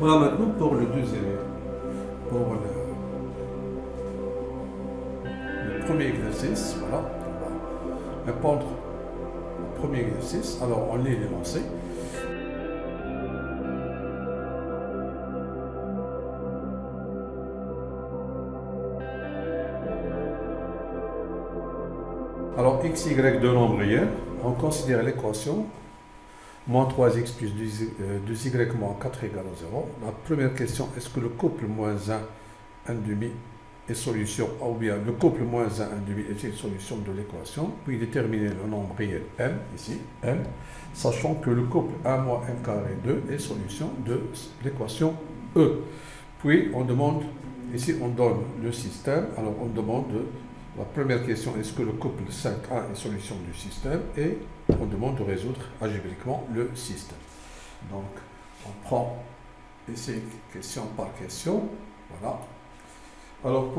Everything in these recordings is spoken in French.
Voilà maintenant pour le deuxième, pour le premier exercice. Voilà, on va répondre au premier exercice. Alors on lit l'énoncé. Alors x, y, deux nombres réels, on considère l'équation moins 3x plus 2y moins 4 égale à 0. La première question, est-ce que le couple moins 1, 1 demi est solution, ou bien le couple moins 1, 1 demi est une solution de l'équation. Puis déterminer le nombre réel m, ici, m, sachant que le couple 1 moins m carré 2 est solution de l'équation E. Puis on demande, ici on donne le système, alors on demande la première question, est-ce que le couple 5,1 est solution du système? Et on demande de résoudre algébriquement le système. Donc, on prend ici question par question. Voilà. Alors,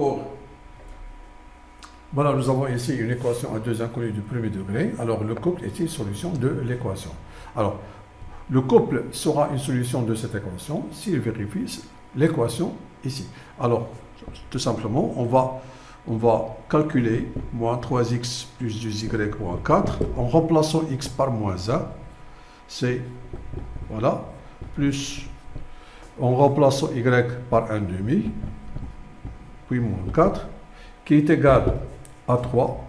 voilà, nous avons ici une équation à deux inconnus du premier degré. Alors, le couple est une solution de l'équation. Alors, le couple sera une solution de cette équation s'il vérifie l'équation ici. Alors, tout simplement, on va calculer moins 3x plus 2y moins 4 en remplaçant x par moins 1. C'est, voilà, plus en remplaçant y par 1 demi, puis moins 4, qui est égal à 3.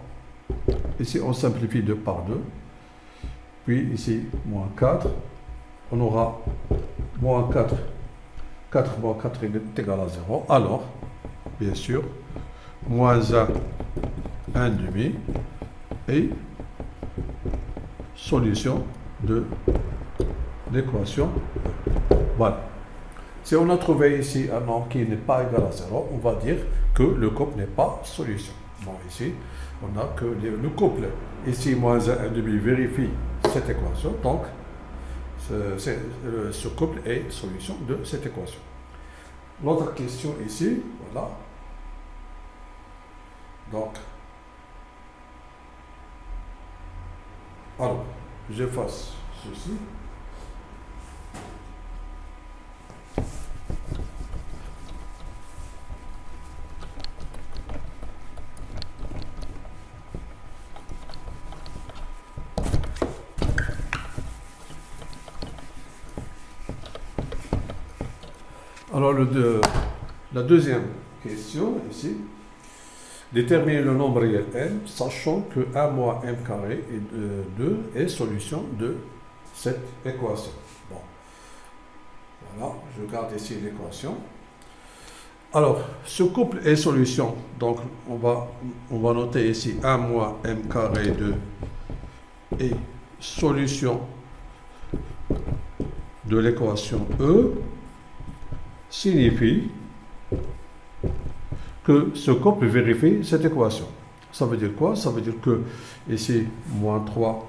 Ici, on simplifie 2 par 2. Puis ici, moins 4. On aura moins 4. 4 moins 4 est égal à 0. Alors, bien sûr, moins 1, 1 demi, et solution de l'équation. Voilà. Si on a trouvé ici un nombre qui n'est pas égal à 0, on va dire que le couple n'est pas solution. Bon, ici, on a que le couple, ici, moins 1, 1 demi, vérifie cette équation. Donc, ce couple est solution de cette équation. L'autre question ici, voilà. Donc, alors, j'efface ceci. Alors, la deuxième question ici. Déterminer le nombre réel m, sachant que 1 moins m carré et 2 est solution de cette équation. Bon. Voilà, je garde ici l'équation. Alors, ce couple est solution. Donc, on va noter ici 1 moins m carré 2 est solution de l'équation E, signifie que ce couple vérifie cette équation. Ça veut dire quoi? Ça veut dire que ici, moins 3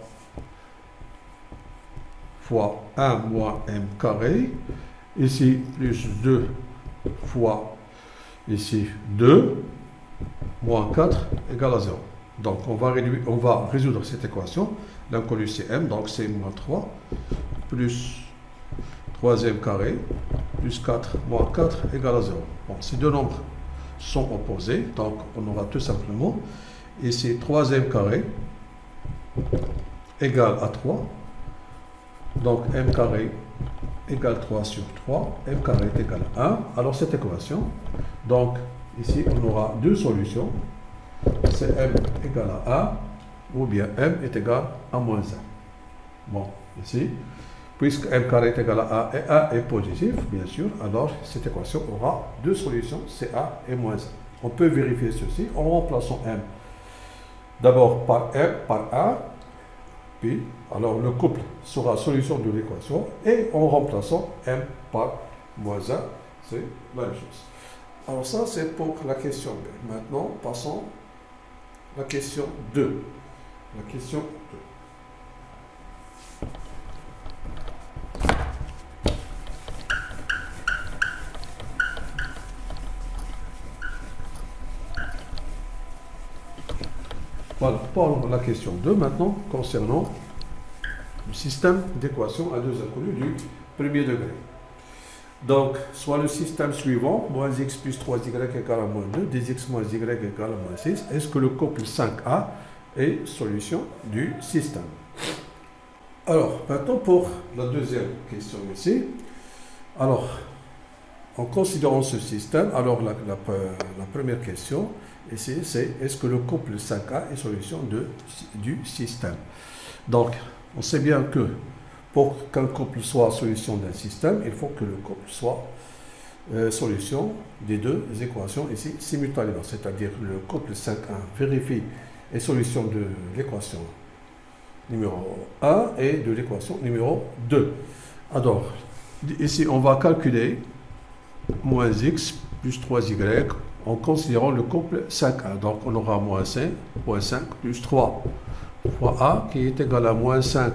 fois 1 moins m carré, ici, plus 2 fois ici 2, moins 4 égale à 0. Donc, on va résoudre cette équation. L'inconnu, c'est m, donc c'est moins 3, plus 3m carré, plus 4, moins 4 égale à 0. Bon, ces deux nombres sont opposés, donc on aura tout simplement ici 3m carré égale à 3, donc m carré égale 3 sur 3, m carré est égal à 1. Alors cette équation, donc ici on aura deux solutions, c'est m égale à 1 ou bien m est égal à moins 1. Bon, ici, puisque m carré est égal à 1 et 1 est positif, bien sûr, alors cette équation aura deux solutions, c'est 1 et moins 1. On peut vérifier ceci en remplaçant m d'abord par m par 1, puis alors le couple sera solution de l'équation, et en remplaçant m par moins 1, c'est la même chose. Alors ça, c'est pour la question B. Maintenant, passons à la question 2. La question 2. Voilà, pour la question 2 maintenant, concernant le système d'équations à deux inconnus du premier degré. Donc, soit le système suivant, moins x plus 3y égale à moins 2, 10x moins y égale à moins 6. Est-ce que le couple 5a est solution du système? Alors, maintenant pour la deuxième question ici. Alors, en considérant ce système, alors la première question ici, c'est est-ce que le couple 5a est solution du système? Donc, on sait bien que pour qu'un couple soit solution d'un système, il faut que le couple soit solution des deux équations ici simultanément. C'est-à-dire le couple 5a vérifie est solution de l'équation numéro 1 et de l'équation numéro 2. Alors, ici, on va calculer moins x plus 3y en considérant le couple 5a. Donc, on aura moins 5 plus 3 fois a qui est égal à moins 5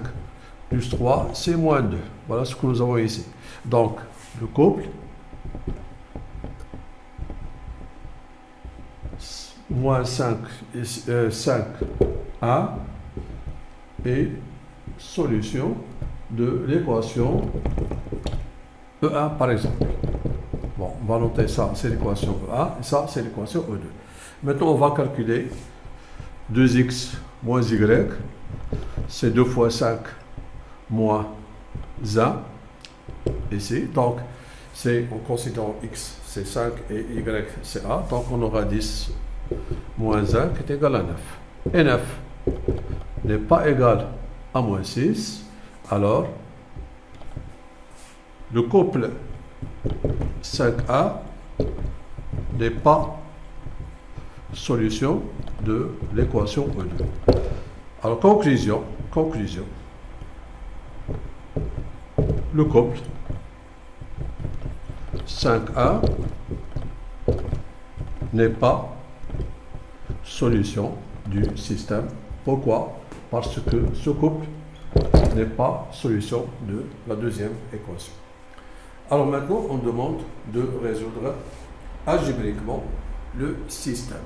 plus 3, c'est moins 2. Voilà ce que nous avons ici. Donc, le couple moins 5 5a est solution de l'équation E1 par exemple. Bon, on va noter ça, c'est l'équation E1 et ça, c'est l'équation E2. Maintenant, on va calculer 2x moins y, c'est 2 fois 5 moins 1 ici. Donc, c'est en considérant x, c'est 5 et y, c'est a. Donc, on aura 10 moins 1 qui est égal à 9. Et 9 n'est pas égal à moins 6. Alors, le couple 5a n'est pas solution de l'équation E2. Alors, conclusion. Le couple 5a n'est pas solution du système. Pourquoi? Parce que ce couple n'est pas solution de la deuxième équation. Alors maintenant, on demande de résoudre algébriquement le système.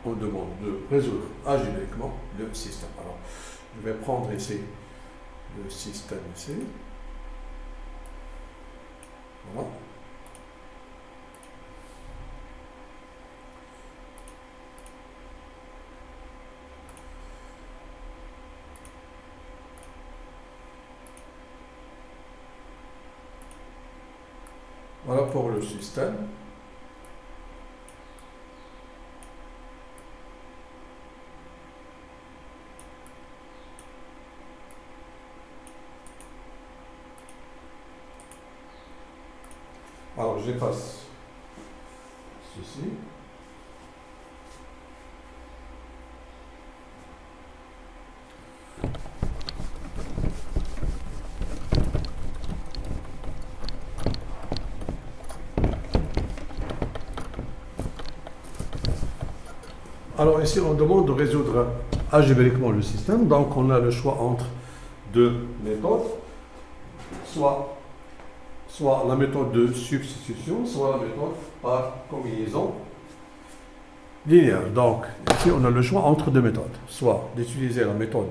On demande de résoudre algébriquement le système. Alors, je vais prendre ici le système ici. Voilà. Voilà pour le système. Alors, j'efface ceci. Alors ici, on demande de résoudre algébriquement le système. Donc, on a le choix entre deux méthodes, soit la méthode de substitution, soit la méthode par combinaison linéaire. Donc, ici, on a le choix entre deux méthodes, soit d'utiliser la méthode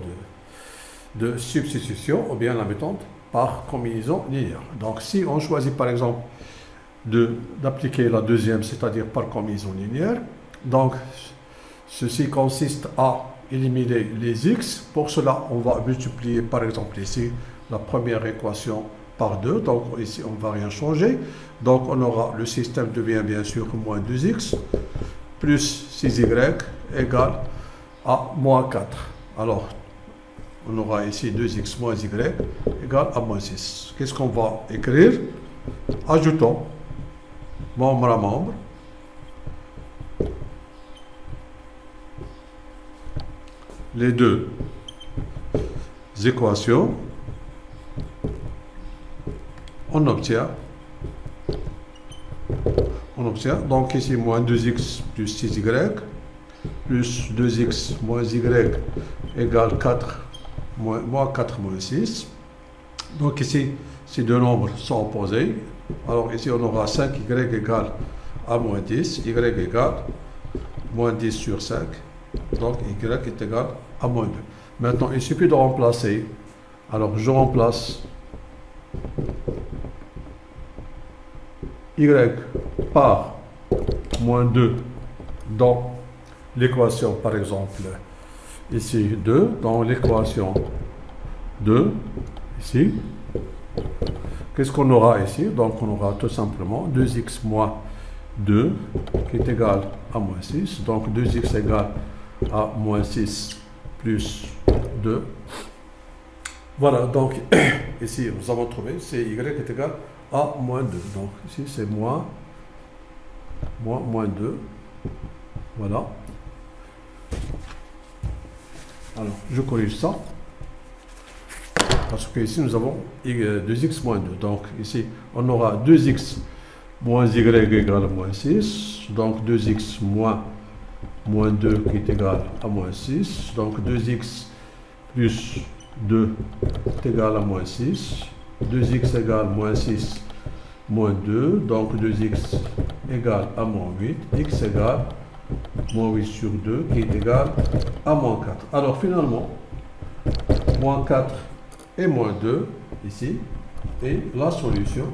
de substitution ou bien la méthode par combinaison linéaire. Donc, si on choisit par exemple d'appliquer la deuxième, c'est-à-dire par combinaison linéaire, donc ceci consiste à éliminer les x. Pour cela, on va multiplier par exemple ici la première équation par 2. Donc ici, on ne va rien changer. Donc on aura, le système devient bien sûr moins 2x plus 6y égale à moins 4. Alors, on aura ici 2x moins y égale à moins 6. Qu'est-ce qu'on va écrire? Ajoutons membre à membre. Les deux équations, on obtient donc ici moins 2x plus 6y plus 2x moins y égale 4 moins 4 moins 6. Donc ici, ces deux nombres sont opposés. Alors ici, on aura 5y égale à moins 10, y égale moins 10 sur 5. Donc y est égal à moins 2. Maintenant, il suffit de remplacer. Alors, je remplace y par moins 2 dans l'équation, par exemple, ici 2, dans l'équation 2, ici, qu'est-ce qu'on aura ici? Donc on aura tout simplement 2x moins 2 qui est égal à moins 6, donc 2x égale à moins 6 plus 2. Voilà, donc ici nous avons trouvé c'est y est égal à moins 2. Donc ici c'est moins 2. Voilà. Alors je corrige ça. Parce que ici nous avons 2x moins 2. Donc ici on aura 2x moins y égale à moins 6. Donc 2x moins 2 qui est égal à moins 6. Donc 2x plus 2 est égal à moins 6. 2x égale moins 6 moins 2. Donc 2x égale à moins 8. X égale moins 8 sur 2 qui est égal à moins 4. Alors finalement, moins 4 et moins 2 ici est la solution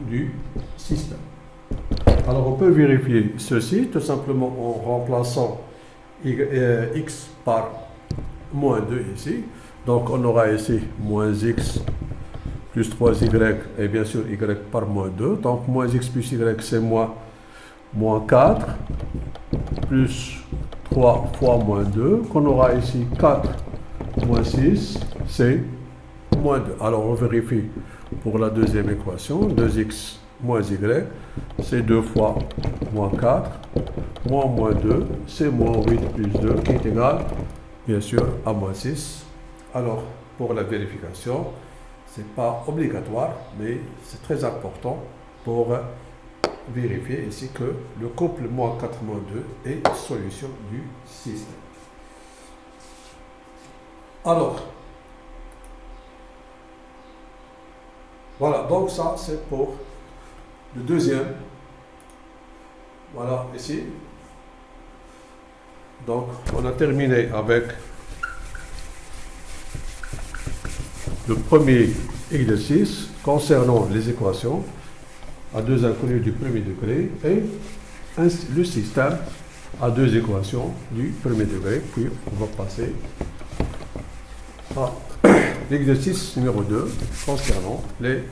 du système. Alors on peut vérifier ceci tout simplement en remplaçant x par moins 2 ici. Donc on aura ici moins x plus 3y et bien sûr y par moins 2. Donc moins x plus y c'est moins 4 plus 3 fois moins 2. Qu'on aura ici 4 moins 6 c'est moins 2. Alors on vérifie pour la deuxième équation. 2x moins y c'est 2 fois moins 4 moins 2 c'est moins 8 plus 2 qui est égal bien sûr à moins 6. Alors pour la vérification, c'est pas obligatoire mais c'est très important pour vérifier ici que le couple moins 4 moins 2 est solution du système. Alors voilà, donc ça c'est pour le deuxième. Voilà ici. Donc on a terminé avec le premier exercice concernant les équations à deux inconnus du premier degré et le système à deux équations du premier degré. Puis on va passer à l'exercice numéro 2 concernant les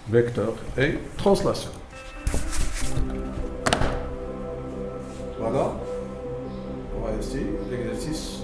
vecteurs et translation. Voilà. On va ici l'exercice